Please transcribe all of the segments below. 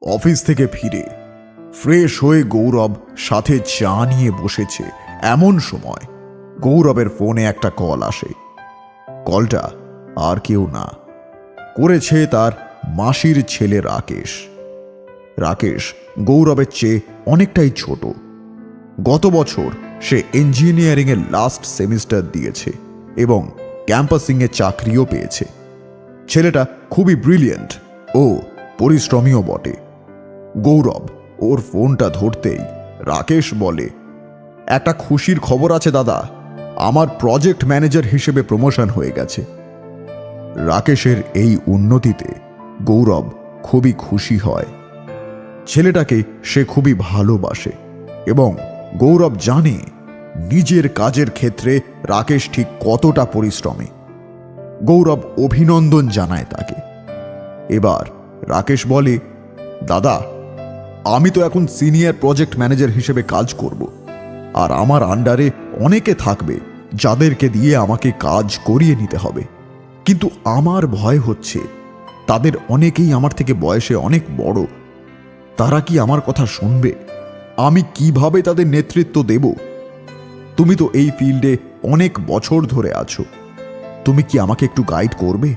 Office থেকে ফিরে fresh হয়ে গৌরব সাথে চা নিয়ে বসেছে এমন সময় গৌরবের ফোনে একটা কল আসে। কলটা আর কেউ না, করেছে তার মাসির ছেলে রাকেশ। রাকেশ গৌরবের চেয়ে অনেকটাই ছোট। গত বছর সে ইঞ্জিনিয়ারিংয়ের লাস্ট সেমিস্টার দিয়েছে এবং ক্যাম্পাসিংয়ে চাকরিও পেয়েছে। ছেলেটা খুবই ব্রিলিয়েন্ট ও পরিশ্রমীও বটে। গৌরব ওর ফোনটা ধরতেই রাকেশ বলে, একটা খুশির খবর আছে দাদা, আমার প্রজেক্ট ম্যানেজার হিসেবে প্রমোশন হয়ে গেছে। রাকেশের এই উন্নতিতে গৌরব খুবই খুশি হয়। ছেলেটাকে সে খুবই ভালোবাসে এবং গৌরব জানে নিজের কাজের ক্ষেত্রে রাকেশ ঠিক কতটা পরিশ্রমী। গৌরব অভিনন্দন জানায় তাকে। এবার রাকেশ বলে, দাদা, আমি তো এখন সিনিয়র প্রজেক্ট ম্যানেজার হিসেবে কাজ করব, আর আমার আন্ডারে অনেকে থাকবে যাদেরকে দিয়ে আমাকে কাজ করিয়ে নিতে হবে। কিন্তু আমার ভয় হচ্ছে তাদের অনেকেই আমার থেকে বয়সে অনেক বড়। তারা কি আমার কথা শুনবে? আমি কিভাবে তাদের নেতৃত্ব দেব? তুমি তো এই ফিল্ডে অনেক বছর ধরে আছো, তুমি কি আমাকে একটু গাইড করবে?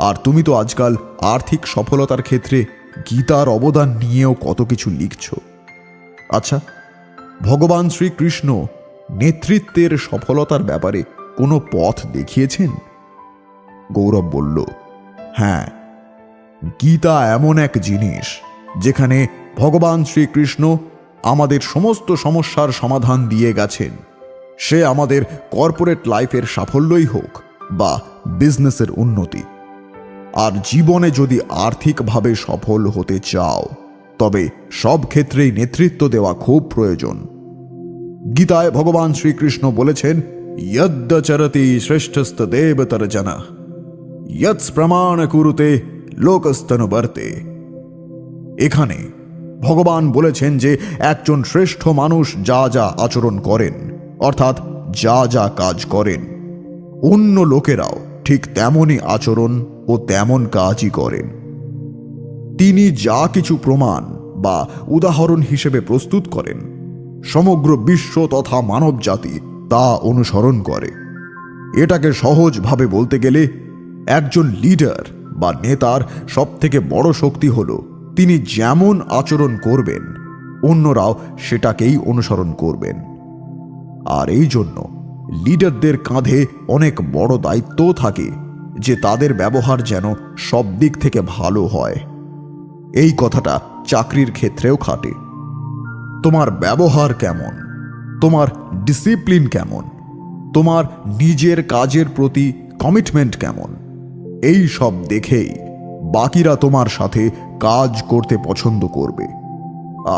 আর তুমি তো আজকাল আর্থিক সফলতার ক্ষেত্রে গীতার অবদান নিয়েও কত কিছু লিখছ। আচ্ছা, ভগবান শ্রীকৃষ্ণ নেতৃত্বের সফলতার ব্যাপারে কোনো পথ দেখিয়েছেন? গৌরব বলল, হ্যাঁ, গীতা এমন এক জিনিস যেখানে ভগবান শ্রীকৃষ্ণ আমাদের সমস্ত সমস্যার সমাধান দিয়ে গেছেন। সে আমাদের কর্পোরেট লাইফের সাফল্যই হোক বা বিজনেসের উন্নতি। আর জীবনে যদি আর্থিকভাবে সফল হতে চাও তবে সব ক্ষেত্রেই নেতৃত্ব দেওয়া খুব প্রয়োজন। গীতায় ভগবান শ্রীকৃষ্ণ বলেছেন, যদ্যচরতি শ্রেষ্ঠস্ত দেবতর জনা যৎ প্রমাণ কুরুতে লোকস্তনুবর্তে। এখানে ভগবান বলেছেন যে একজন শ্রেষ্ঠ মানুষ যা যা আচরণ করেন, অর্থাৎ যা যা কাজ করেন, অন্য লোকেরাও ঠিক তেমনই আচরণ ও তেমন কাজই করেন। তিনি যা কিছু প্রমাণ বা উদাহরণ হিসেবে প্রস্তুত করেন, সমগ্র বিশ্ব তথা মানব জাতি তা অনুসরণ করে। এটাকে সহজভাবে বলতে গেলে একজন লিডার বা নেতার সবথেকে বড় শক্তি হল তিনি যেমন আচরণ করবেন অন্যরাও সেটাকেই অনুসরণ করবেন। আর এই জন্য লিডারদের কাঁধে অনেক বড় দায়িত্বও থাকে যে তাদের ব্যবহার যেন সব দিক থেকে ভালো হয়। এই কথাটা চাকরির ক্ষেত্রেও খাটে। তোমার ব্যবহার কেমন, তোমার ডিসিপ্লিন কেমন, তোমার নিজের কাজের প্রতি কমিটমেন্ট কেমন, এই সব দেখেই বাকিরা তোমার সাথে কাজ করতে পছন্দ করবে।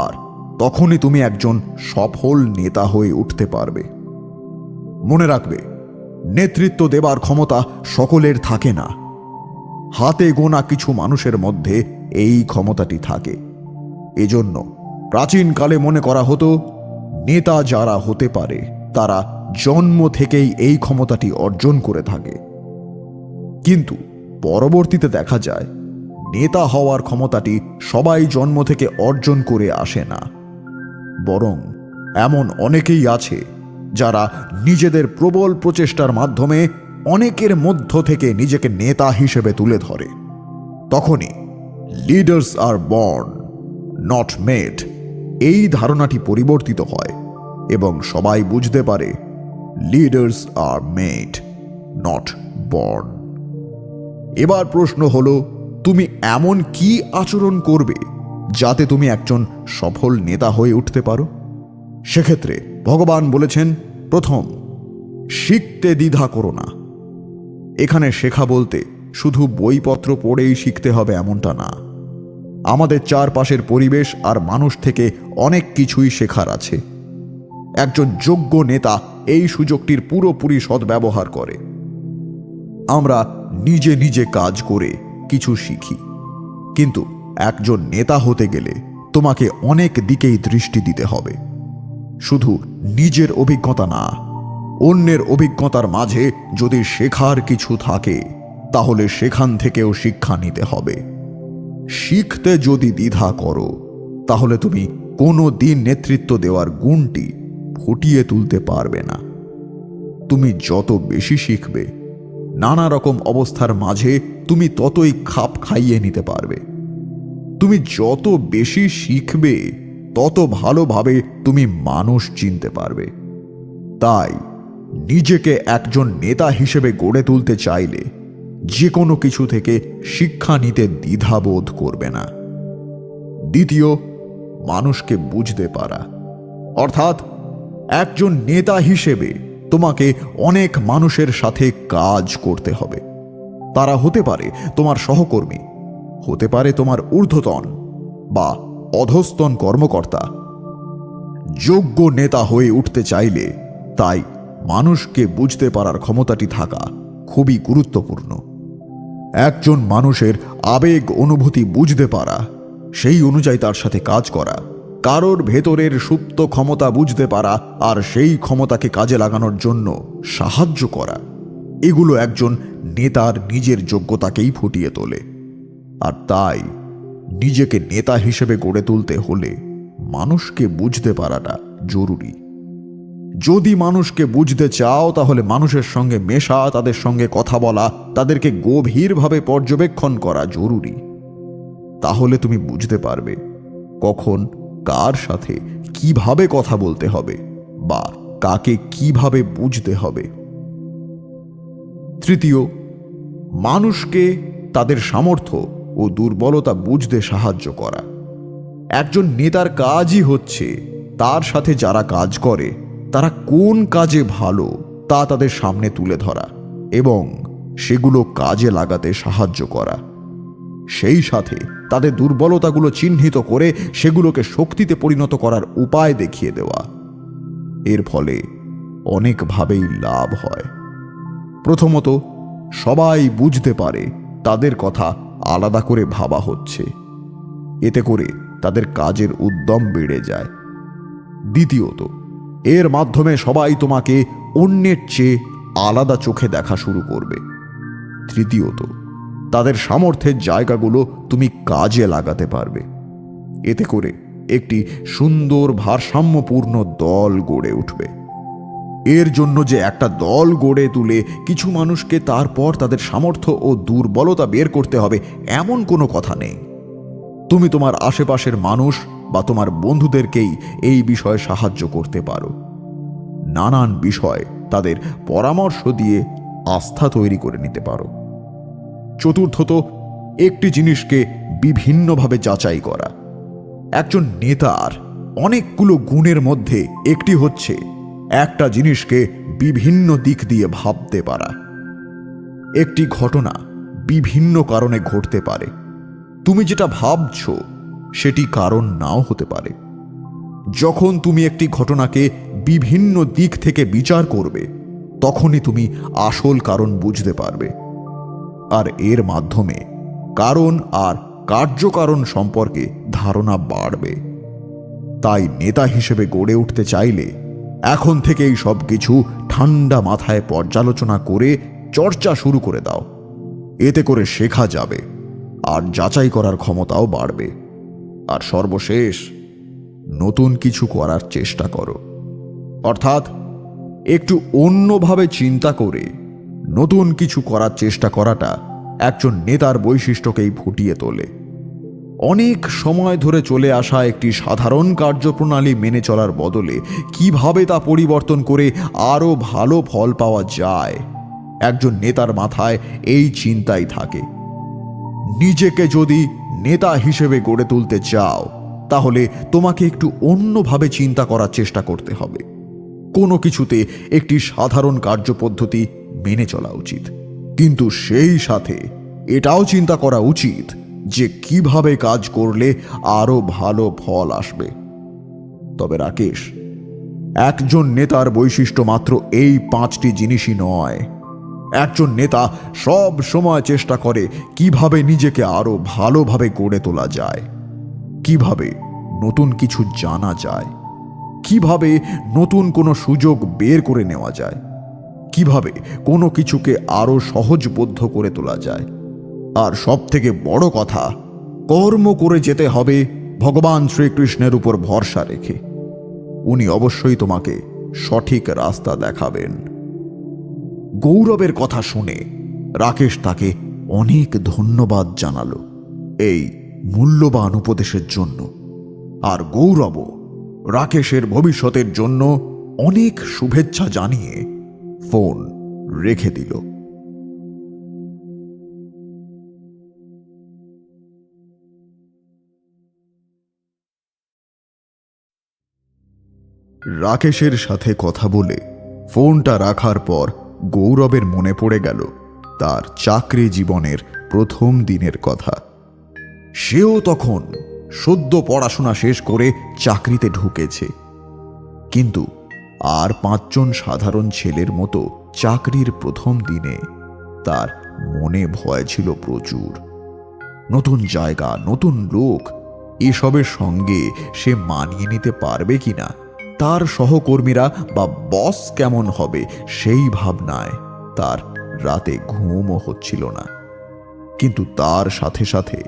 আর তখনই তুমি একজন সফল নেতা হয়ে উঠতে পারবে। মনে রাখবে, নেতৃত্ব দেবার ক্ষমতা সকলের থাকে না। হাতে গোনা কিছু মানুষের মধ্যে এই ক্ষমতাটি থাকে। এজন্য প্রাচীনকালে মনে করা হতো নেতা যারা হতে পারে তারা জন্ম থেকেই এই ক্ষমতাটি অর্জন করে থাকে। কিন্তু পরবর্তীতে দেখা যায় নেতা হওয়ার ক্ষমতাটি সবাই জন্ম থেকে অর্জন করে আসে না, বরং এমন অনেকেই আছে যারা নিজেদের প্রবল প্রচেষ্টার মাধ্যমে অনেকের মধ্য থেকে নিজেকে নেতা হিসেবে তুলে ধরে। তখনই leaders are born not made এই ধারণাটি পরিবর্তিত হয় এবং সবাই বুঝতে পারে leaders are made not born. এবার প্রশ্ন হলো, তুমি এমন কি আচরণ করবে যাতে তুমি একজন সফল নেতা হয়ে উঠতে পারো? সেক্ষেত্রে ভগবান বলেছেন, প্রথম, শিখতে দ্বিধা করো না। এখানে শেখা বলতে শুধু বইপত্র পড়েই শিখতে হবে এমনটা না। আমাদের চারপাশের পরিবেশ আর মানুষ থেকে অনেক কিছুই শেখার আছে। একজন যোগ্য নেতা এই সুযোগটির পুরোপুরি সদ্ব্যবহার করে। আমরা নিজে নিজে কাজ করে কিছু শিখি, কিন্তু একজন নেতা হতে গেলে তোমাকে অনেক দিকেই দৃষ্টি দিতে হবে। শুধু নিজের অভিজ্ঞতা না, অন্যের অভিজ্ঞতার মাঝে যদি শেখার কিছু থাকে তাহলে সেখান থেকেও শিক্ষা নিতে হবে। শিখতে যদি দ্বিধা করো তাহলে তুমি কোনো দিন নেতৃত্ব দেওয়ার গুণটি ফুটিয়ে তুলতে পারবে না। তুমি যত বেশি শিখবে, নানা রকম অবস্থার মাঝে তুমি ততই খাপ খাইয়ে নিতে পারবে। তুমি যত বেশি শিখবে তত ভালোভাবে তুমি মানুষ চিনতে পারবে। তাই নিজেকে একজন নেতা হিসেবে গড়ে তুলতে চাইলে যে কোনো কিছু থেকে শিক্ষা নিতে দ্বিধাবোধ করবে না। দ্বিতীয়, মানুষকে বুঝতে পারা, অর্থাৎ একজন নেতা হিসেবে তোমাকে অনেক মানুষের সাথে কাজ করতে হবে। তারা হতে পারে তোমার সহকর্মী, হতে পারে তোমার ঊর্ধ্বতন বা অধস্তন কর্মকর্তা। যোগ্য নেতা হয়ে উঠতে চাইলে তাই মানুষকে বুঝতে পারার ক্ষমতাটি থাকা খুবই গুরুত্বপূর্ণ। একজন মানুষের আবেগ অনুভূতি বুঝতে পারা, সেই অনুযায়ী তার সাথে কাজ করা, কারোর ভেতরের সুপ্ত ক্ষমতা বুঝতে পারা আর সেই ক্ষমতাকে কাজে লাগানোর জন্য সাহায্য করা, এগুলো একজন নেতার নিজের যোগ্যতাকেই ফুটিয়ে তোলে। আর তাই নিজেকে নেতা হিসেবে গড়ে তুলতে হলে মানুষকে বুঝতে পারাটা জরুরি। যদি মানুষকে বুঝতে চাও তাহলে মানুষের সঙ্গে মেশা, তাদের সঙ্গে কথা বলা, তাদেরকে গভীরভাবে পর্যবেক্ষণ করা জরুরি। তাহলে তুমি বুঝতে পারবে কখন কার সাথে কিভাবে কথা বলতে হবে বা কাকে কিভাবে বুঝতে হবে। তৃতীয়, মানুষকে তাদের সামর্থ্য ও দুর্বলতা বুঝতে সাহায্য করা। একজন নেতার কাজই হচ্ছে তার সাথে যারা কাজ করে তারা কোন কাজে ভালো তা তাদের সামনে তুলে ধরা এবং সেগুলো কাজে লাগাতে সাহায্য করা। সেই সাথে তাদের দুর্বলতাগুলো চিহ্নিত করে সেগুলোকে শক্তিতে পরিণত করার উপায় দেখিয়ে দেওয়া। এর ফলে অনেকভাবেই লাভ হয়। প্রথমত, সবাই বুঝতে পারে তাদের কথা আলাদা করে ভাবা হচ্ছে, এতে করে তাদের কাজের উদ্যম বেড়ে যায়। দ্বিতীয়ত, এর মাধ্যমে সবাই তোমাকে অন্যের চেয়ে আলাদা চোখে দেখা শুরু করবে। তৃতীয়ত, তাদের সামর্থ্যের জায়গাগুলো তুমি কাজে লাগাতে পারবে। এতে করে একটি সুন্দর ভারসাম্যপূর্ণ দল গড়ে উঠবে। এর জন্য যে একটা দল গড়ে তুলে কিছু মানুষকে তারপর তাদের সামর্থ্য ও দুর্বলতা বের করতে হবে এমন কোনো কথা নেই। তুমি তোমার আশেপাশের মানুষ বা তোমার বন্ধুদেরকেই এই বিষয়ে সাহায্য করতে পারো। নানান বিষয় তাদের পরামর্শ দিয়ে আস্থা তৈরি করে নিতে পারো। চতুর্থত, একটি জিনিসকে বিভিন্নভাবে যাচাই করা। একজন নেতার অনেকগুলো গুণের মধ্যে একটি হচ্ছে একটা জিনিসকে বিভিন্ন দিক দিয়ে ভাবতে পারা। একটি ঘটনা বিভিন্ন কারণে ঘটতে পারে। তুমি যেটা ভাবছো সেটি কারণ নাও হতে পারে। যখন তুমি একটি ঘটনাকে বিভিন্ন দিক থেকে বিচার করবে তখনই তুমি আসল কারণ বুঝতে পারবে, আর এর মাধ্যমে কারণ আর কার্যকারণ সম্পর্কে ধারণা বাড়বে। তাই নেতা হিসেবে গড়ে উঠতে চাইলে এখন থেকেই সব কিছু ঠান্ডা মাথায় পর্যালোচনা করে চর্চা শুরু করে দাও। এতে করে শেখা যাবে আর যাচাই করার ক্ষমতাও বাড়বে। আর সর্বশেষ, নতুন কিছু করার চেষ্টা করো, অর্থাৎ একটু অন্যভাবে চিন্তা করে নতুন কিছু করার চেষ্টা করাটা একজন নেতার বৈশিষ্ট্যকেই ফুটিয়ে তোলে। অনেক সময় ধরে চলে আসা একটি সাধারণ কার্যপ্রণালী মেনে চলার বদলে কিভাবে তা পরিবর্তন করে আরও ভালো ফল পাওয়া যায়, একজন নেতার মাথায় এই চিন্তাই থাকে। নিজেকে যদি নেতা হিসেবে গড়ে তুলতে চাও তাহলে তোমাকে একটু অন্যভাবে চিন্তা করার চেষ্টা করতে হবে। কোনো কিছুতে একটি সাধারণ কার্যপদ্ধতি মেনে চলা উচিত, কিন্তু সেই সাথে এটাও চিন্তা করা উচিত যে কিভাবে কাজ করলে আরো ভালো ফল আসবে। তবে রাকেশ, একজন নেতার বৈশিষ্ট্য মাত্র এই 5টি জিনিসই নয়। একজন নেতা সব সময় চেষ্টা করে কিভাবে নিজেকে আরো ভালোভাবে গড়ে তোলা যায়, কিভাবে নতুন কিছু জানা যায়, কিভাবে নতুন কোনো সুযোগ বের করে নেওয়া যায়, কিভাবে কোনো কিছুকে আরো সহজবোধ্য করে তোলা যায়। আর সব থেকে বড় কথা, কর্ম করে যেতে হবে ভগবান শ্রীকৃষ্ণের উপর ভরসা রেখে। উনি অবশ্যই তোমাকে সঠিক রাস্তা দেখাবেন। গৌরবের কথা শুনে রাকেশ তাকে অনেক ধন্যবাদ জানালো এই মূল্যবান উপদেশের জন্য। আর গৌরবও রাকেশের ভবিষ্যতের জন্য অনেক শুভেচ্ছা জানিয়ে ফোন রেখে দিল। রাকেশের সাথে কথা বলে ফোনটা রাখার পর গৌরবের মনে পড়ে গেল তার চাকরি জীবনের প্রথম দিনের কথা। সেও তখন সদ্য পড়াশোনা শেষ করে চাকরিতে ঢুকেছে, কিন্তু আর 5 জন সাধারণ ছেলের মতো চাকরির প্রথম দিনে তার মনে ভয় ছিল প্রচুর। নতুন জায়গা, নতুন লোক, এসবের সঙ্গে সে মানিয়ে নিতে পারবে কিনা, তার সহকর্মীরা বা বস কেমন হবে, সেই ভাবনায় তার রাতে ঘুমও হচ্ছিল না। কিন্তু তার সাথে সাথে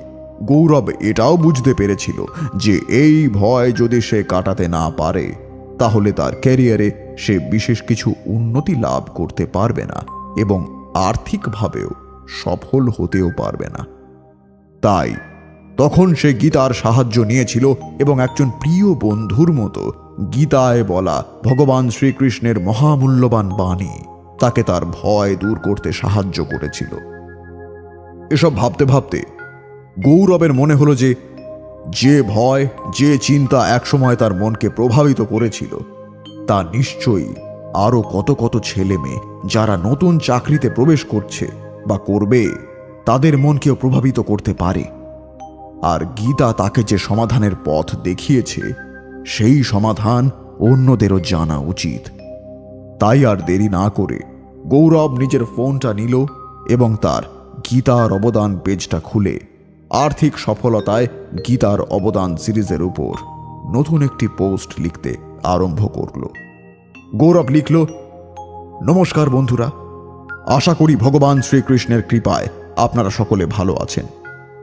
গৌরব এটাও বুঝতে পেরেছিল যে এই ভয় যদি সে কাটাতে না পারে তাহলে তার ক্যারিয়ারে সে বিশেষ কিছু উন্নতি লাভ করতে পারবে না এবং আর্থিকভাবেও সফল হতেও পারবে না। তাই তখন সে গীতার সাহায্য নিয়েছিল এবং একজন প্রিয় বন্ধুর মতো গীতায় বলা ভগবান শ্রীকৃষ্ণের মহামূল্যবান বাণী তাকে তার ভয় দূর করতে সাহায্য করেছিল। এসব ভাবতে ভাবতে গৌরবের মনে হলো যে ভয়, যে চিন্তা একসময় তার মনকে প্রভাবিত করেছিল তা নিশ্চয়ই আরো কত কত ছেলে মেয়ে যারা নতুন চাকরিতে প্রবেশ করছে বা করবে তাদের মনকেও প্রভাবিত করতে পারে। আর গীতা তাকে যে সমাধানের পথ দেখিয়েছে সেই সমাধান অন্যদেরও জানা উচিত। তাই আর দেরি না করে গৌরব নিজের ফোনটা নিল এবং তার গীতার অবদান পেজটা খুলে আর্থিক সফলতায় গীতার অবদান সিরিজের উপর নতুন একটি পোস্ট লিখতে আরম্ভ করল। গৌরব লিখল, নমস্কার বন্ধুরা, আশা করি ভগবান শ্রীকৃষ্ণের কৃপায় আপনারা সকলে ভালো আছেন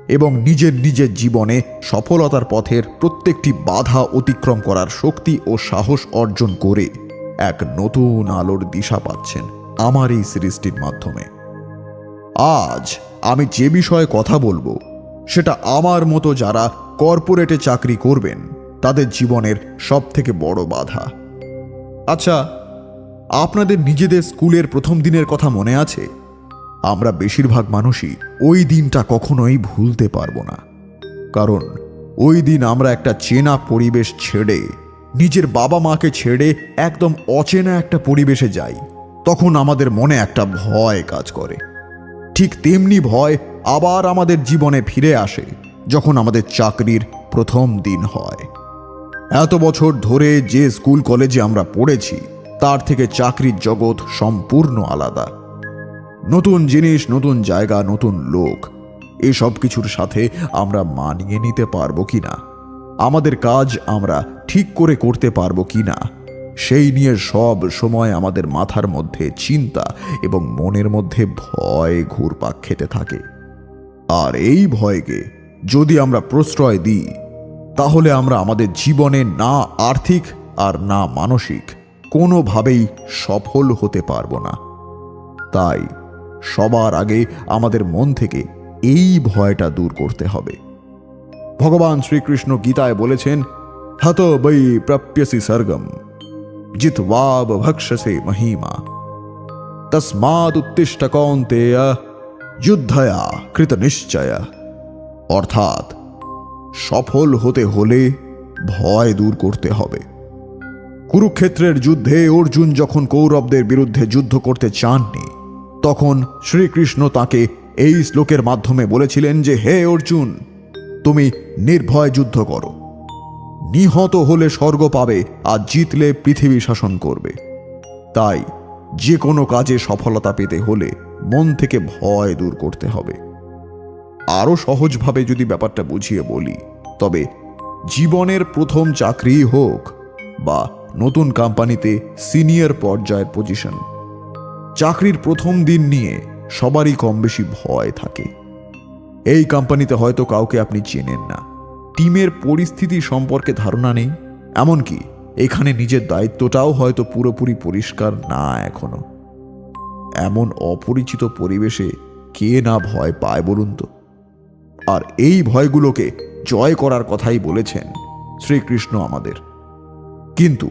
এবং নিজের নিজের জীবনে সফলতার পথের প্রত্যেকটি বাধা অতিক্রম করার শক্তি ও সাহস অর্জন করে এক নতুন আলোর দিশা পাচ্ছেন আমার এই সিরিজটির মাধ্যমে। আজ আমি যে বিষয়ে কথা বলবো সেটা আমার মতো যারা কর্পোরেটে চাকরি করবেন তাদের জীবনের সবথেকে বড় বাধা। আচ্ছা, আপনাদের নিজেদের স্কুলের প্রথম দিনের কথা মনে আছে? আমরা বেশিরভাগ মানুষই ওই দিনটা কখনোই ভুলতে পারবো না, কারণ ওই দিন আমরা একটা চেনা পরিবেশ ছেড়ে, নিজের বাবা মাকে ছেড়ে একদম অচেনা একটা পরিবেশে যাই। তখন আমাদের মনে একটা ভয় কাজ করে। ঠিক তেমনি ভয় আবার আমাদের জীবনে ফিরে আসে যখন আমাদের চাকরির প্রথম দিন হয়। এত বছর ধরে যে স্কুল কলেজে আমরা পড়েছি তার থেকে চাকরির জগৎ সম্পূর্ণ আলাদা। নতুন জিনিস, নতুন জায়গা, নতুন লোক, এসব কিছুর সাথে আমরা মানিয়ে নিতে পারবো কিনা, আমাদের কাজ আমরা ঠিক করে করতে পারবো কিনা, সেই নিয়ে সব সময় আমাদের মাথার মধ্যে চিন্তা এবং মনের মধ্যে ভয় ঘুরপাক খেতে থাকে। আর এই ভয়কে যদি আমরা প্রশ্রয় দিই তাহলে আমরা আমাদের জীবনে না আর্থিক আর না মানসিক কোনোভাবেই সফল হতে পারবো না। তাই সবার আগে আমাদের মন থেকে এই ভয়টা দূর করতে হবে। ভগবান শ্রীকৃষ্ণ গীতায় বলেছেন, হত বৈ প্রাপ্যসি স্বর্গম জিত্বা ভক্ষসে মহিমা তস্মাদ উত্তিষ্ঠ কৌন্তেয় যুদ্ধয়া কৃত নিশ্চয়। অর্থাৎ সফল হতে হলে ভয় দূর করতে হবে। কুরুক্ষেত্রের যুদ্ধে অর্জুন যখন কৌরবদের বিরুদ্ধে যুদ্ধ করতে চাননি তখন শ্রীকৃষ্ণ তাকে এই শ্লোকের মাধ্যমে বলেছিলেন যে, হে অর্জুন, তুমি নির্ভয় যুদ্ধ করো, নিহত হলে স্বর্গ পাবে আর জিতলে পৃথিবী শাসন করবে। তাই যে কোনো কাজে সফলতা পেতে হলে মন থেকে ভয় দূর করতে হবে। আরো সহজভাবে যদি ব্যাপারটা বুঝিয়ে বলি, তবে জীবনের প্রথম চাকরি হোক বা নতুন কোম্পানিতে সিনিয়র পর্যায়ের পজিশন, চাকরির প্রথম দিন নিয়ে সবারই কম বেশি ভয় থাকে। এই কোম্পানিতে হয়তো কাউকে আপনি চেনেন না, টিমের পরিস্থিতি সম্পর্কে ধারণা নেই, এমনকি এখানে নিজের দায়িত্বটাও হয়তো পুরোপুরি পরিষ্কার না এখনো। এমন অপরিচিত পরিবেশে কে না ভয় পায় বলুন তো? আর এই ভয়গুলোকে জয় করার কথাই বলেছেন শ্রীকৃষ্ণ আমাদের। কিন্তু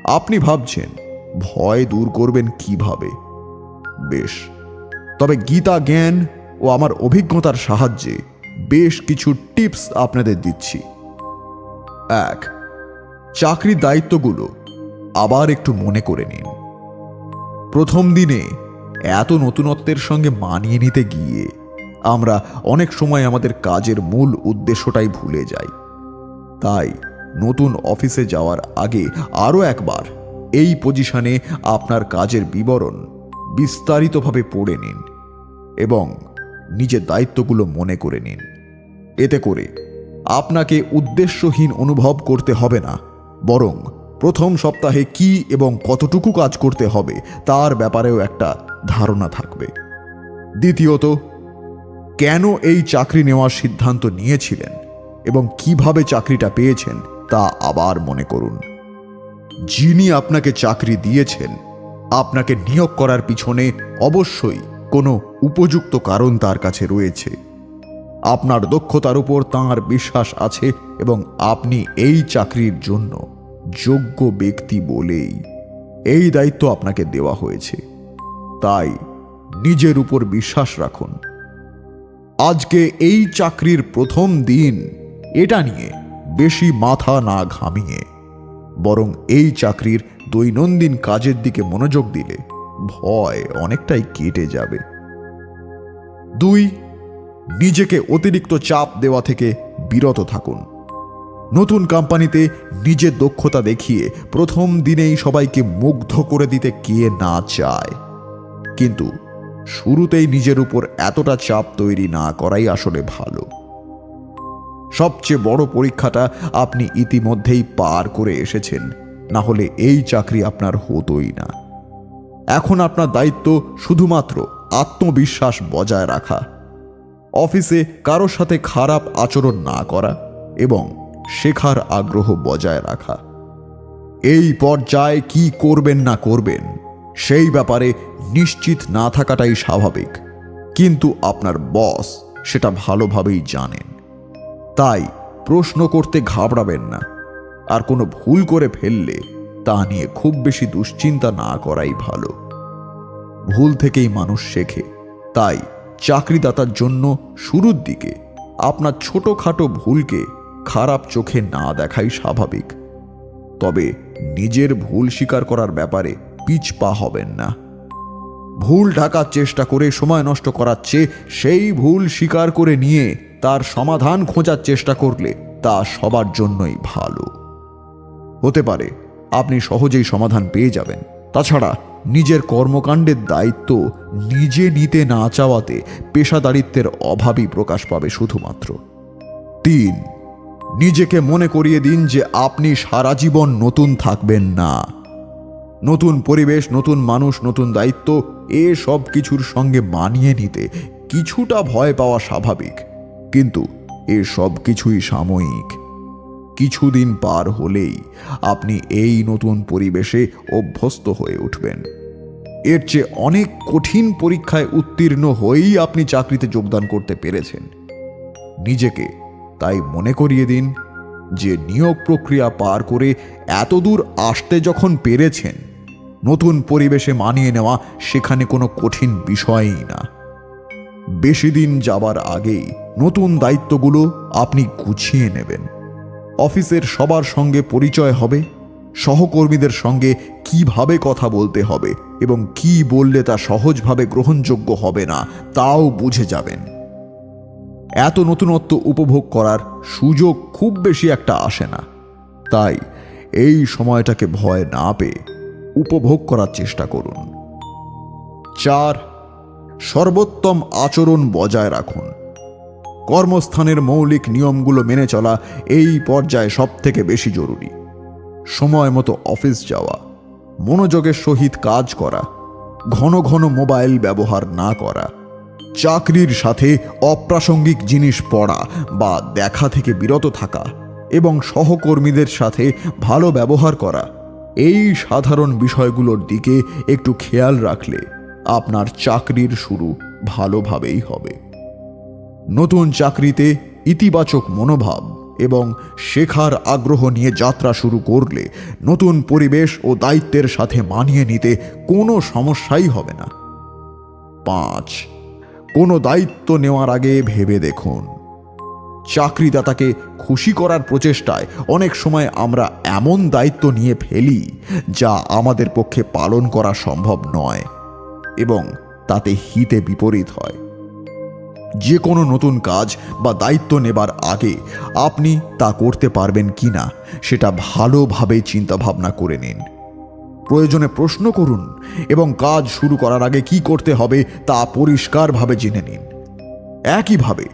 আপনি ভাবছেন ভয় দূর করবেন কিভাবে? বেশ, তবে গীতা জ্ঞান ও আমার অভিজ্ঞতার সাহায্যে বেশ কিছু টিপস আপনাদের দিচ্ছি। 1, চাকরির দায়িত্বগুলো আবার একটু মনে করে নিন। প্রথম দিনে এত নতুনত্বের সঙ্গে মানিয়ে নিতে গিয়ে আমরা অনেক সময় আমাদের কাজের মূল উদ্দেশ্যটাই ভুলে যাই। তাই নতুন অফিসে যাওয়ার আগে আরও একবার এই পজিশনে আপনার কাজের বিবরণ বিস্তারিতভাবে পড়ে নিন এবং নিজের দায়িত্বগুলো মনে করে নিন। এতে করে আপনাকে উদ্দেশ্যহীন অনুভব করতে হবে না, বরং প্রথম সপ্তাহে কি এবং কতটুকু কাজ করতে হবে তার ব্যাপারেও একটা ধারণা থাকবে। দ্বিতীয়ত, কেন এই চাকরি নেওয়ার সিদ্ধান্ত নিয়েছিলেন এবং কিভাবে চাকরিটা পেয়েছেন তা আবার মনে করুন। যিনি আপনাকে চাকরি দিয়েছেন, আপনাকে নিয়োগ করার পিছনে অবশ্যই কোনো উপযুক্ত কারণ তার কাছে রয়েছে। আপনার দক্ষতার উপর তাঁর বিশ্বাস আছে এবং আপনি এই চাকরির জন্য যোগ্য ব্যক্তি বলেই এই দায়িত্ব আপনাকে দেওয়া হয়েছে। তাই নিজের উপর বিশ্বাস রাখুন। আজকে এই চাকরির প্রথম দিন এটা নিয়ে বেশি মাথা না ঘামিয়ে বরং এই চাকরির দৈনন্দিন কাজের দিকে মনোযোগ দিলে ভয় অনেকটাই কেটে যাবে। 2, নিজেকে অতিরিক্ত চাপ দেওয়া থেকে বিরত থাকুন। নতুন কোম্পানিতে নিজের দক্ষতা দেখিয়ে প্রথম দিনেই সবাইকে মুগ্ধ করে দিতে কে না চায়, কিন্তু শুরুতেই নিজের উপর এতটা চাপ তৈরি না করাই আসলে ভালো। সবচেয়ে বড় পরীক্ষাটা আপনি ইতিমধ্যেই পার করে এসেছেন, না হলে এই চাকরি আপনার হতোই না। এখন আপনার দায়িত্ব শুধুমাত্র আত্মবিশ্বাস বজায় রাখা, অফিসে কারোর সাথে খারাপ আচরণ না করা এবং শেখার আগ্রহ বজায় রাখা। এই পর্যায়ে কি করবেন না করবেন সেই ব্যাপারে নিশ্চিত না থাকাটাই স্বাভাবিক, কিন্তু আপনার বস সেটা ভালোভাবেই জানেন। তাই প্রশ্ন করতে ঘাবড়াবেন না, আর কোনো ভুল করে ফেললে তা নিয়ে খুব বেশি দুশ্চিন্তা না করাই ভালো। ভুল থেকেই মানুষ শেখে, তাই চাকরিদাতার জন্য শুরুর দিকে আপনার ছোটখাটো ভুলকে খারাপ চোখে না দেখাই স্বাভাবিক। তবে নিজের ভুল স্বীকার করার ব্যাপারে পিছপা হবেন না। ভুল ঢাকার চেষ্টা করে সময় নষ্ট করার চেয়ে সেই ভুল স্বীকার করে নিয়ে তার সমাধান খোঁজার চেষ্টা করলে তা সবার জন্যই ভালো। হতে পারে আপনি সহজেই সমাধান পেয়ে যাবেন। তাছাড়া নিজের কর্মকাণ্ডের দায়িত্ব নিজে নিতে না চাওয়াতে পেশাদারিত্বের অভাবই প্রকাশ পাবে শুধুমাত্র। 3, নিজেকে মনে করিয়ে দিন যে আপনি সারা জীবন নতুন থাকবেন না। নতুন পরিবেশ, নতুন মানুষ, নতুন দায়িত্ব, এ সব কিছুর সঙ্গে মানিয়ে নিতে কিছুটা ভয় পাওয়া স্বাভাবিক, কিন্তু এ সব কিছুই সাময়িক। কিছুদিন পার হলেই আপনি এই নতুন পরিবেশে অভ্যস্ত হয়ে উঠবেন। এর চেয়ে অনেক কঠিন পরীক্ষায় উত্তীর্ণ হয়েই আপনি চাকরিতে যোগদান করতে পেরেছেন। নিজেকে তাই মনে করিয়ে দিন যে নিয়োগ প্রক্রিয়া পার করে এত দূর আসতে যখন পেরেছেন, নতুন পরিবেশে মানিয়ে নেওয়া সেখানে কোনো কঠিন বিষয়ই না। বেশি দিন যাবার আগেই নতুন দায়িত্বগুলো আপনি গুছিয়ে নেবেন। অফিসের সবার সঙ্গে পরিচয় হবে, সহকর্মীদের সঙ্গে কিভাবে কথা বলতে হবে এবং কি বললে তা সহজভাবে গ্রহণযোগ্য হবে না তাও বুঝে যাবেন। এত নতুনত্ব উপভোগ করার সুযোগ খুব বেশি একটা আসে না, তাই এই সময়টাকে ভয় না পেয়ে উপভোগ করার চেষ্টা করুন। 4, সর্বোত্তম আচরণ বজায় রাখুন। কর্মস্থানের মৌলিক নিয়মগুলো মেনে চলা এই পর্যায়ে সবথেকে বেশি জরুরি। সময় মতো অফিস যাওয়া, মনোযোগের সহিত কাজ করা, ঘন ঘন মোবাইল ব্যবহার না করা, চাকরির সাথে অপ্রাসঙ্গিক জিনিস পড়া বা দেখা থেকে বিরত থাকা এবং সহকর্মীদের সাথে ভালো ব্যবহার করা, এই সাধারণ বিষয়গুলোর দিকে একটু খেয়াল রাখলে আপনার চাকরির শুরু ভালোভাবেই হবে। নতুন চাকরিতে ইতিবাচক মনোভাব এবং শেখার আগ্রহ নিয়ে যাত্রা শুরু করলে নতুন পরিবেশ ও দায়িত্বের সাথে মানিয়ে নিতে কোনো সমস্যাই হবে না। 5. কোনো দায়িত্ব নেওয়ার আগে ভেবে দেখুন। চাকরিদাতাকে খুশি করার প্রচেষ্টায় অনেক সময় আমরা এমন দায়িত্ব নিয়ে ফেলি যা আমাদের পক্ষে পালন করা সম্ভব নয় এবং তাতে হিতে বিপরীত হয়। যে কোনো নতুন কাজ বা দায়িত্ব নেবার আগে আপনি তা করতে পারবেন কিনা সেটা ভালোভাবে চিন্তাভাবনা করে নিন। প্রয়োজনে প্রশ্ন করুন এবং কাজ শুরু করার আগে কি করতে হবে তা পরিষ্কারভাবে জেনে নিন। একইভাবে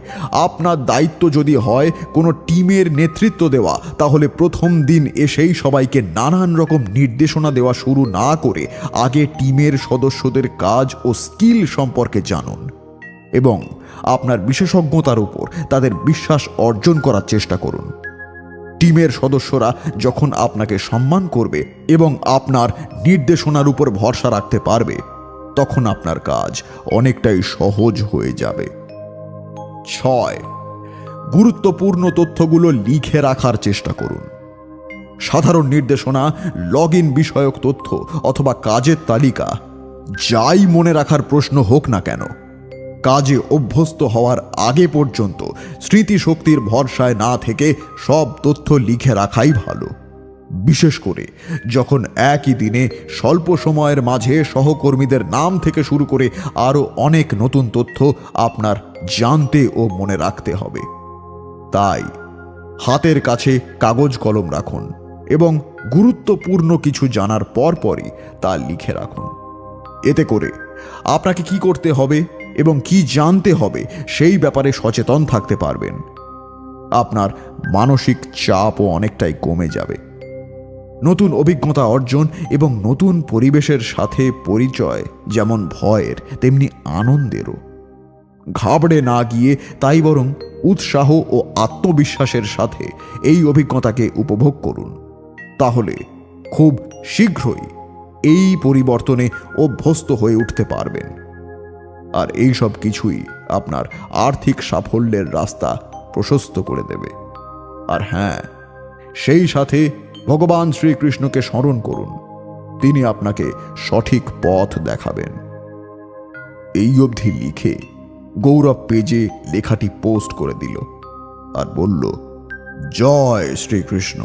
আপনার দায়িত্ব যদি হয় কোনো টিমের নেতৃত্ব দেওয়া, তাহলে প্রথম দিন এসেই সবাইকে নানান রকম নির্দেশনা দেওয়া শুরু না করে আগে টিমের সদস্যদের কাজ ও স্কিল সম্পর্কে জানুন এবং আপনার বিশেষজ্ঞতার উপর তাদের বিশ্বাস অর্জন করার চেষ্টা করুন। টিমের সদস্যরা যখন আপনাকে সম্মান করবে এবং আপনার নির্দেশনার উপর ভরসা রাখতে পারবে, তখন আপনার কাজ অনেকটাই সহজ হয়ে যাবে। 6. গুরুত্বপূর্ণ তথ্যগুলো লিখে রাখার চেষ্টা করুন। সাধারণ নির্দেশনা, লগ ইন বিষয়ক তথ্য অথবা কাজের তালিকা, যাই মনে রাখার প্রশ্ন হোক না কেন, কাজে অভ্যস্ত হওয়ার আগে পর্যন্ত স্মৃতিশক্তির ভরসায় না থেকে সব তথ্য লিখে রাখাই ভালো। বিশেষ করে যখন একই দিনে স্বল্প সময়ের মাঝে সহকর্মীদের নাম থেকে শুরু করে আরও অনেক নতুন তথ্য আপনার জানতে ও মনে রাখতে হবে। তাই হাতের কাছে কাগজ কলম রাখুন এবং গুরুত্বপূর্ণ কিছু জানার পরপরই তা লিখে রাখুন। এতে করে আপনাকে কি করতে হবে এবং কি জানতে হবে সেই ব্যাপারে সচেতন থাকতে পারবেন। আপনার মানসিক চাপও অনেকটাই কমে যাবে। নতুন অভিজ্ঞতা অর্জন এবং নতুন পরিবেশের সাথে পরিচয় যেমন ভয়ের তেমনি আনন্দেরও। ঘাবড়ে না গিয়ে তাই বরং উৎসাহ ও আত্মবিশ্বাসের সাথে এই অভিজ্ঞতাকে উপভোগ করুন। তাহলে খুব শীঘ্রই এই পরিবর্তনে অভ্যস্ত হয়ে উঠতে পারবেন। আর এই সব কিছুই আপনার আর্থিক সাফল্যের রাস্তা প্রশস্ত করে দেবে। আর হ্যাঁ, সেই সাথে ভগবান শ্রীকৃষ্ণকে স্মরণ করুন। তিনি আপনাকে সঠিক পথ দেখাবেন। এই অবধি লিখে গৌরব পেজে লেখাটি পোস্ট করে দিল আর বলল, জয় শ্রীকৃষ্ণ।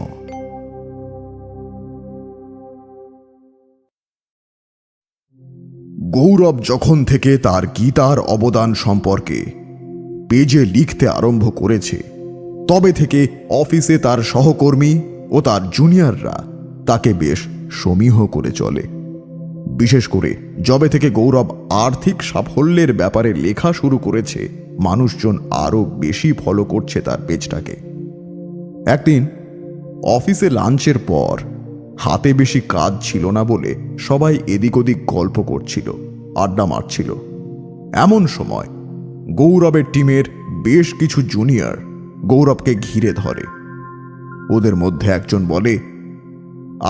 গৌরব যখন থেকে তার গীতার অবদান সম্পর্কে পেজে লিখতে আরম্ভ করেছে, তবে থেকে অফিসে তার সহকর্মী ও তার জুনিয়ররা তাকে বেশ সমীহ করে চলে। বিশেষ করে যবে থেকে গৌরব আর্থিক সাফল্যের ব্যাপারে লেখা শুরু করেছে, মানুষজন আরও বেশি ফলো করছে তার পেজটাকে। একদিন অফিসে লাঞ্চের পর হাতে বেশি কাজ ছিল না বলে সবাই এদিক ওদিক গল্প করছিল, আড্ডা মারছিল। এমন সময় গৌরবের টিমের বেশ কিছু জুনিয়র গৌরবকে ঘিরে ধরে। ওদের মধ্যে একজন বলে,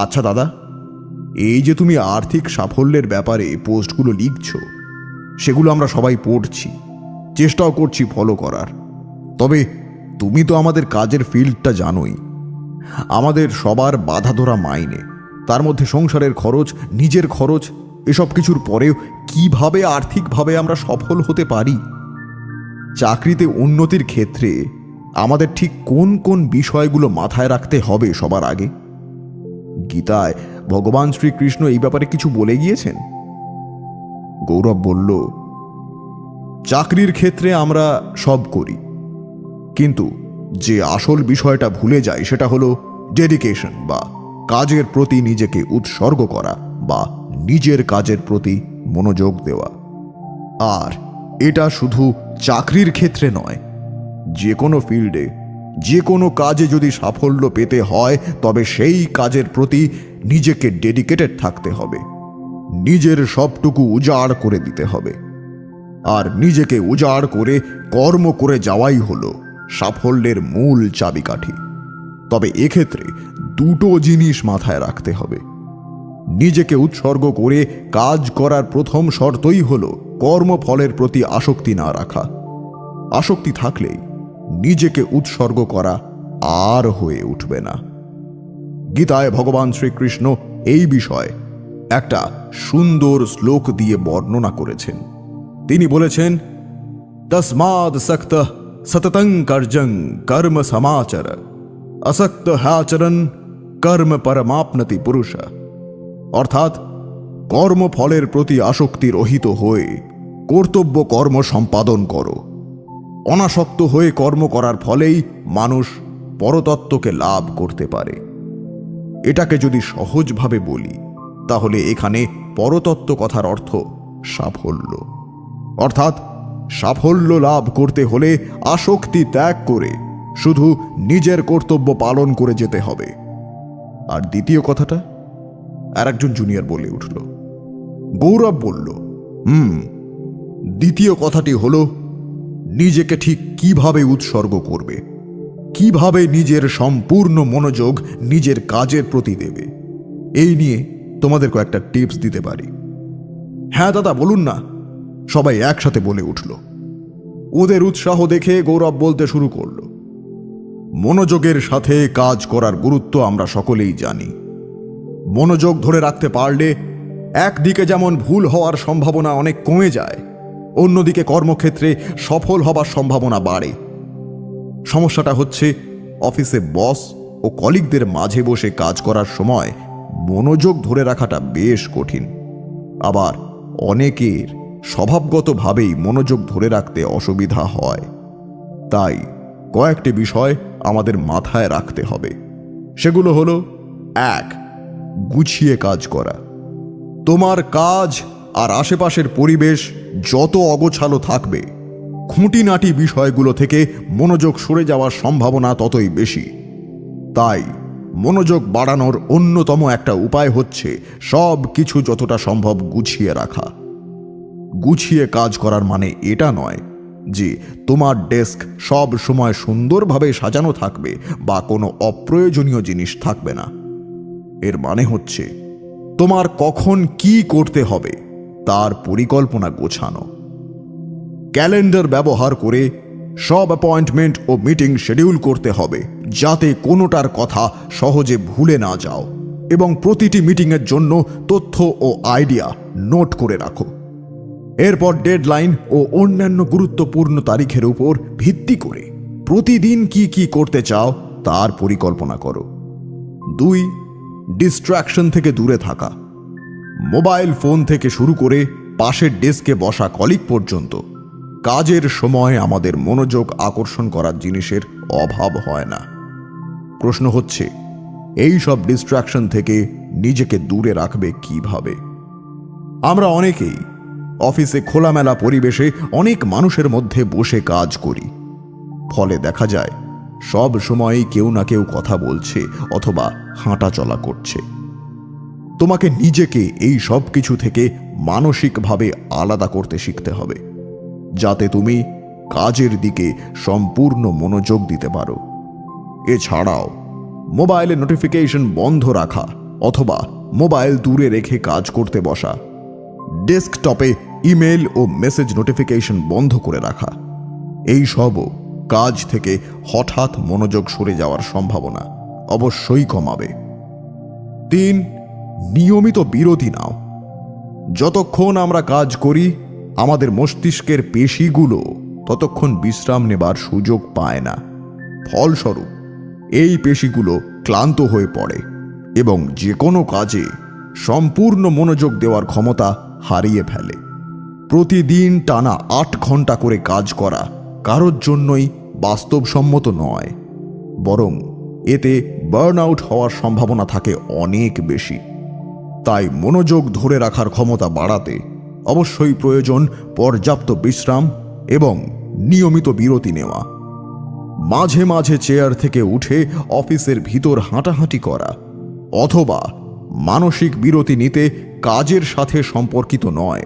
আচ্ছা দাদা, এই যে তুমি আর্থিক সাফল্যের ব্যাপারে পোস্টগুলো লিখছ, সেগুলো আমরা সবাই পড়ছি, চেষ্টাও করছি ফলো করার। তবে তুমি তো আমাদের কাজের ফিল্ডটা জানোই। আমাদের সবার বাধা ধরা মাইনে, তার মধ্যে সংসারের খরচ, নিজের খরচ, এসব কিছুর পরেও কিভাবে আর্থিকভাবে আমরা সফল হতে পারি? চাকরিতে উন্নতির ক্ষেত্রে আমাদের ঠিক কোন কোন বিষয়গুলো মাথায় রাখতে হবে সবার আগে? গীতায় ভগবান শ্রীকৃষ্ণ এই ব্যাপারে কিছু বলে গিয়েছেন। গৌরব বলল, চাকরির ক্ষেত্রে আমরা সব করি, কিন্তু যে আসল বিষয়টা ভুলে যায় সেটা হলো ডেডিকেশন বা কাজের প্রতি নিজেকে উৎসর্গ করা বা নিজের কাজের প্রতি মনোযোগ দেওয়া। আর এটা শুধু চাকরির ক্ষেত্রে নয়, যে কোনো ফিল্ডে, যে কোনো কাজে যদি সাফল্য পেতে হয় তবে সেই কাজের প্রতি নিজেকে ডেডিকেটেড থাকতে হবে, নিজের সবটুকু উজাড় করে দিতে হবে। আর নিজেকে উজাড় করে কর্ম করে যাওয়াই হলো সাফল্যের মূল চাবিকাঠি। তবে এক্ষেত্রে দুটো জিনিস মাথায় রাখতে হবে। নিজেকে উৎসর্গ করে কাজ করার প্রথম শর্তই হলো কর্মফলের প্রতি আসক্তি না রাখা। আসক্তি থাকলেই নিজেকে উৎসর্গ করা আর হয়ে উঠবে না। গীতায় ভগবান শ্রীকৃষ্ণ এই বিষয়ে একটা সুন্দর শ্লোক দিয়ে বর্ণনা করেছেন। তিনি বলেছেন, তস্মাদ সক্ত সততং কার্যং কর্ম সমাচর আসক্ত হ্যাচরণ কর্ম পরমাপ্নতি পুরুষ। অর্থাৎ কর্মফলের প্রতি আসক্তি রহিত হয়ে কর্তব্য কর্ম সম্পাদন করো। অনাসক্ত হয়ে কর্ম করার ফলেই মানুষ পরতত্ত্বকে লাভ করতে পারে। এটাকে যদি সহজভাবে বলি তাহলে এখানে পরতত্ত্ব কথার অর্থ সাফল্য। অর্থাৎ সাফল্য লাভ করতে হলে আসক্তি ত্যাগ করে শুধু নিজের কর্তব্য পালন করে যেতে হবে। আর দ্বিতীয় কথাটা আর একজন জুনিয়র বলে উঠল। গৌরব বলল, দ্বিতীয় কথাটি হলো নিজেকে ঠিক কিভাবে উৎসর্গ করবে, কিভাবে নিজের সম্পূর্ণ মনোযোগ নিজের কাজের প্রতি দেবে। এই নিয়ে তোমাদের কয়েকটা টিপস দিতে পারি। হ্যাঁ দাদা বলুন না, সবাই একসাথে বলে উঠল। ওদের উৎসাহ দেখে গৌরব বলতে শুরু করল, মনোযোগের সাথে কাজ করার গুরুত্ব আমরা সকলেই জানি। মনোযোগ ধরে রাখতে পারলে একদিকে যেমন ভুল হওয়ার সম্ভাবনা অনেক কমে যায়, অন্যদিকে কর্মক্ষেত্রে সফল হবার সম্ভাবনা বাড়ে। সমস্যাটা হচ্ছে অফিসে বস ও কলিগদের মাঝে বসে কাজ করার সময় মনোযোগ ধরে রাখাটা বেশ কঠিন। আবার অনেকের স্বভাবগতভাবেই মনোযোগ ধরে রাখতে অসুবিধা হয়। তাই কয়েকটি বিষয় আমাদের মাথায় রাখতে হবে। সেগুলো হলো, 1. গুছিয়ে কাজ করা। তোমার কাজ আর আশেপাশের পরিবেশ যত অগোছালো থাকবে, খুঁটিনাটি বিষয়গুলো থেকে মনোযোগ সরে যাওয়ার সম্ভাবনা ততই বেশি। তাই মনোযোগ বাড়ানোর অন্যতম একটা উপায় হচ্ছে সব কিছু যতটা সম্ভব গুছিয়ে রাখা। গুছিয়ে কাজ করার মানে এটা নয় যে তোমার ডেস্ক সব সময় সুন্দরভাবে সাজানো থাকবে বা কোনো অপ্রয়োজনীয় জিনিস থাকবে না। এর মানে হচ্ছে তোমার কখন কি করতে হবে তার পরিকল্পনা গোছানো। ক্যালেন্ডার ব্যবহার করে সব অ্যাপয়েন্টমেন্ট ও মিটিং শিডিউল করতে হবে, যাতে কোনোটার কথা সহজে ভুলে না যাও, এবং প্রতিটি মিটিংয়ের জন্য তথ্য ও আইডিয়া নোট করে রাখো। এরপর ডেডলাইন ও অন্যান্য গুরুত্বপূর্ণ তারিখের উপর ভিত্তি করে প্রতিদিন কি কি করতে চাও তার পরিকল্পনা করো। 2. ডিস্ট্রাকশন থেকে দূরে থাকা। মোবাইল ফোন থেকে শুরু করে পাশের ডেস্কে বসা কলিগ পর্যন্ত কাজের সময় আমাদের মনোযোগ আকর্ষণ করার জিনিসের অভাব হয় না। প্রশ্ন হচ্ছে, এই সব ডিস্ট্রাকশন থেকে নিজেকে দূরে রাখবে কিভাবে? আমরা অনেকেই অফিসে খোলামেলা পরিবেশে অনেক মানুষের মধ্যে বসে কাজ করি। ফলে দেখা যায় সব সময়ই কেউ না কেউ কথা বলছে অথবা হাঁটা চলা করছে। তোমাকে নিজেকে এই সব কিছু থেকে মানসিকভাবে আলাদা করতে শিখতে হবে, যাতে তুমি কাজের দিকে সম্পূর্ণ মনোযোগ দিতে পারো। এছাড়াও মোবাইলে নোটিফিকেশন বন্ধ রাখা অথবা মোবাইল দূরে রেখে কাজ করতে বসা, ডেস্কটপে ইমেল ও মেসেজ নোটিফিকেশন বন্ধ করে রাখা, এই সবও কাজ থেকে হঠাৎ মনোযোগ সরে যাওয়ার সম্ভাবনা অবশ্যই কমাবে। 3. নিয়মিত বিরতি নাও। যতক্ষণ আমরা কাজ করি আমাদের মস্তিষ্কের পেশিগুলো ততক্ষণ বিশ্রাম নেবার সুযোগ পায় না। ফলস্বরূপ এই পেশিগুলো ক্লান্ত হয়ে পড়ে এবং যে কোনো কাজে সম্পূর্ণ মনোযোগ দেওয়ার ক্ষমতা হারিয়ে ফেলে। প্রতিদিন টানা 8 ঘন্টা করে কাজ করা কারোর জন্যই বাস্তবসম্মত নয়, বরং এতে বার্ন আউট হওয়ার সম্ভাবনা থাকে অনেক বেশি। তাই মনোযোগ ধরে রাখার ক্ষমতা বাড়াতে অবশ্যই প্রয়োজন পর্যাপ্ত বিশ্রাম এবং নিয়মিত বিরতি নেওয়া। মাঝে মাঝে চেয়ার থেকে উঠে অফিসের ভিতর হাঁটাহাঁটি করা অথবা মানসিক বিরতি নিতে কাজের সাথে সম্পর্কিত নয়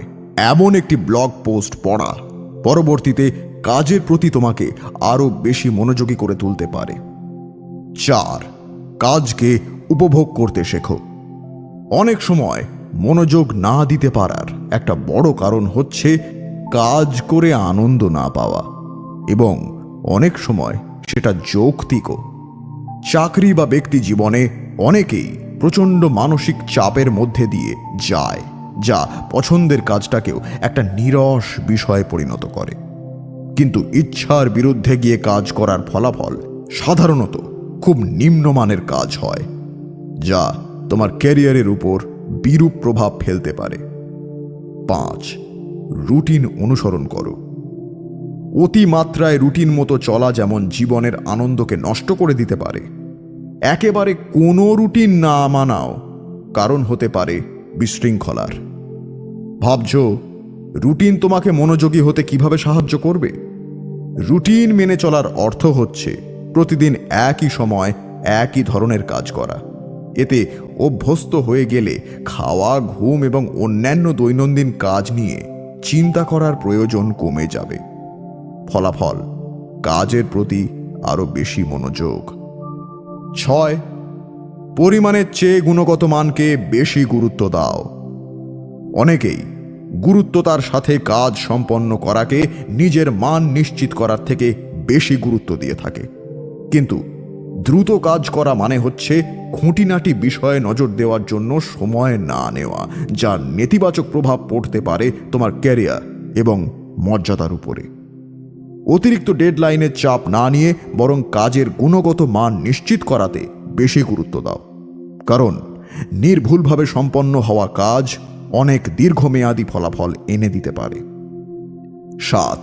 এমন একটি ব্লগ পোস্ট পড়া পরবর্তীতে কাজের প্রতি তোমাকে আরো বেশি মনোযোগী করে তুলতে পারে। 4. কাজকে উপভোগ করতে শেখো। অনেক সময় মনোযোগ না দিতে পারার একটা বড় কারণ হচ্ছে কাজ করে আনন্দ না পাওয়া, এবং অনেক সময় সেটা যৌক্তিকও। চাকরি বা ব্যক্তি জীবনে অনেকেই প্রচণ্ড মানসিক চাপের মধ্যে দিয়ে যায়, যা পছন্দের কাজটাকেও একটা নীরস বিষয়ে পরিণত করে। কিন্তু ইচ্ছার বিরুদ্ধে গিয়ে কাজ করার ফলাফল সাধারণত খুব নিম্নমানের কাজ হয়, যা তোমার ক্যারিয়ারের উপর বিরূপ প্রভাব ফেলতে পারে। 5. রুটিন অনুসরণ করো। অতিমাত্রায় রুটিন মতো চলা যেমন জীবনের আনন্দকে নষ্ট করে দিতে পারে, একেবারে কোনো রুটিন না মানাও কারণ হতে পারে বিশৃঙ্খলার। ভাবছ রুটিন তোমাকে মনোযোগী হতে কিভাবে সাহায্য করবে? রুটিন মেনে চলার অর্থ হচ্ছে প্রতিদিন একই সময় একই ধরনের কাজ করা। এতে অভ্যস্ত হয়ে গেলে খাওয়া, ঘুম এবং অন্যান্য দৈনন্দিন কাজ নিয়ে চিন্তা করার প্রয়োজন কমে যাবে। ফলাফল কাজের প্রতি আরো বেশি মনোযোগ। 6. পরিমাণের চেয়ে গুণগত মানকে বেশি গুরুত্ব দাও। অনেকেই গুরুত্বতার সাথে কাজ সম্পন্ন করাকে নিজের মান নিশ্চিত করার থেকে বেশি গুরুত্ব দিয়ে থাকে, কিন্তু দ্রুত কাজ করা মানে হচ্ছে খুঁটিনাটি বিষয়ে নজর দেওয়ার জন্য সময় না নেওয়া, যার নেতিবাচক প্রভাব পড়তে পারে তোমার ক্যারিয়ার এবং মর্যাদার উপরে। অতিরিক্ত ডেডলাইনের চাপ না নিয়ে বরং কাজের গুণগত মান নিশ্চিত করাতে বেশি গুরুত্ব দাও, কারণ নির্ভুলভাবে সম্পন্ন হওয়া কাজ অনেক দীর্ঘমেয়াদী ফলাফল এনে দিতে পারে। 7.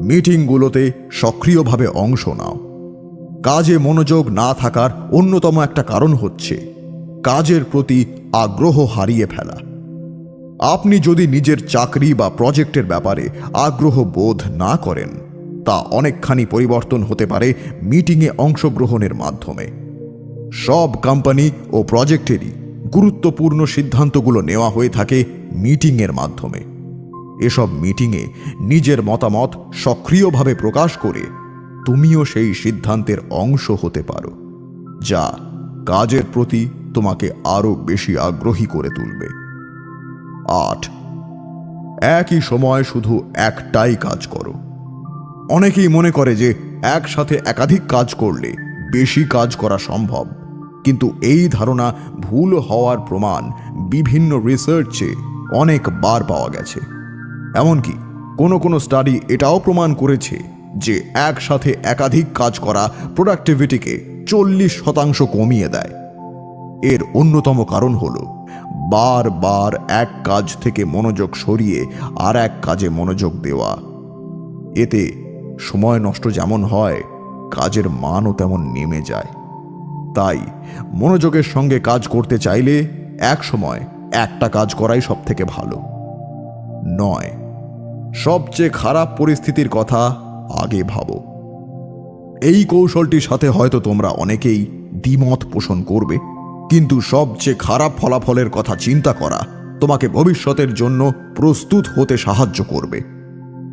মিটিংগুলোতে সক্রিয়ভাবে অংশ নাও। কাজে মনোযোগ না থাকার অন্যতম একটা কারণ হচ্ছে কাজের প্রতি আগ্রহ হারিয়ে ফেলা। আপনি যদি নিজের চাকরি বা প্রজেক্টের ব্যাপারে আগ্রহ বোধ না করেন, তা অনেকখানি পরিবর্তন হতে পারে মিটিংয়ে অংশগ্রহণের মাধ্যমে। সব কোম্পানি ও প্রজেক্টেরই গুরুত্বপূর্ণ সিদ্ধান্তগুলো নেওয়া হয়ে থাকে মিটিংয়ের মাধ্যমে। এসব মিটিংয়ে নিজের মতামত সক্রিয়ভাবে প্রকাশ করে তুমিও সেই সিদ্ধান্তের অংশ হতে পারো, যা কাজের প্রতি তোমাকে আরো বেশি আগ্রহী করে তুলবে। 8. একই সময় শুধু একটাই কাজ করো। অনেকেই মনে করে যে একসাথে একাধিক কাজ করলে বেশি কাজ করা সম্ভব, কিন্তু এই ধারণা ভুল হওয়ার প্রমাণ বিভিন্ন রিসার্চে অনেকবার পাওয়া গেছে। এমনকি কোনো স্টাডি এটাও প্রমাণ করেছে যে একসাথে একাধিক কাজ করা প্রোডাক্টিভিটিকে 40% কমিয়ে দেয়। এর অন্যতম কারণ হলো বারবার এক কাজ থেকে মনোযোগ সরিয়ে আর এক কাজে মনোযোগ দেওয়া। এতে সময় নষ্ট যেমন হয়, কাজের মানও তেমন নেমে যায়। তাই মনোযোগের সঙ্গে কাজ করতে চাইলে এক সময় একটা কাজ করাই সব থেকে ভালো। 9. সবচেয়ে খারাপ পরিস্থিতির কথা আগে ভাবো। এই কৌশলটির সাথে হয়তো তোমরা অনেকেই দ্বিমত পোষণ করবে, কিন্তু সবচেয়ে খারাপ ফলাফলের কথা চিন্তা করা তোমাকে ভবিষ্যতের জন্য প্রস্তুত হতে সাহায্য করবে।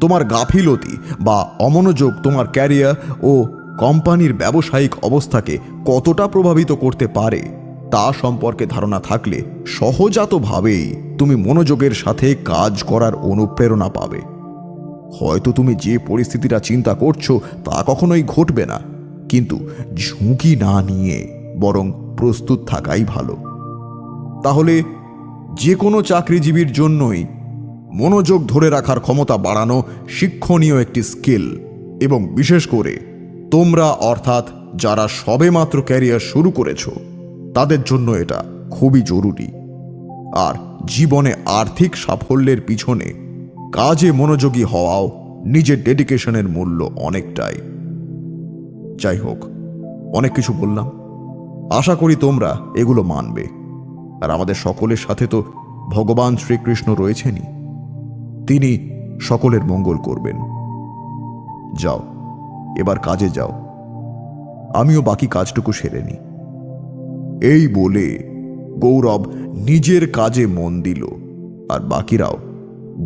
তোমার গাফিলতি বা অমনোযোগ তোমার ক্যারিয়ার ও কোম্পানির ব্যবসায়িক অবস্থাকে কতটা প্রভাবিত করতে পারে তা সম্পর্কে ধারণা থাকলে সহজাতভাবেই তুমি মনোযোগের সাথে কাজ করার অনুপ্রেরণা পাবে। হয়তো তুমি যে পরিস্থিতিটা চিন্তা করছো তা কখনোই ঘটবে না, কিন্তু ঝুঁকি না নিয়ে বরং প্রস্তুত থাকাই ভালো। তাহলে যে কোনো চাকরিজীবীর জন্যই মনোযোগ ধরে রাখার ক্ষমতা বাড়ানো শিক্ষণীয় একটি স্কিল, এবং বিশেষ করে তোমরা অর্থাৎ যারা সবেমাত্র ক্যারিয়ার শুরু করেছো তাদের জন্য এটা খুবই জরুরি। আর জীবনে আর্থিক সাফল্যের পিছনে কাজে মনোযোগী হওয়াও নিজের ডেডিকেশনের মূল্য অনেকটাই। যাই হোক, অনেক কিছু বললাম, আশা করি তোমরা এগুলো মানবে। আর আমাদের সকলের সাথে তো ভগবান শ্রীকৃষ্ণ রয়েছেনই, তিনি সকলের মঙ্গল করবেন। যাও, এবার কাজে যাও, আমিও বাকি কাজটুকু সেরে নিই। এই বলে গৌরব নিজের কাজে মন দিল, আর বাকিরাও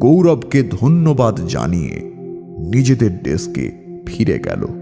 গৌরবকে ধন্যবাদ জানিয়ে নিজেদের ডেস্কে ফিরে গেল।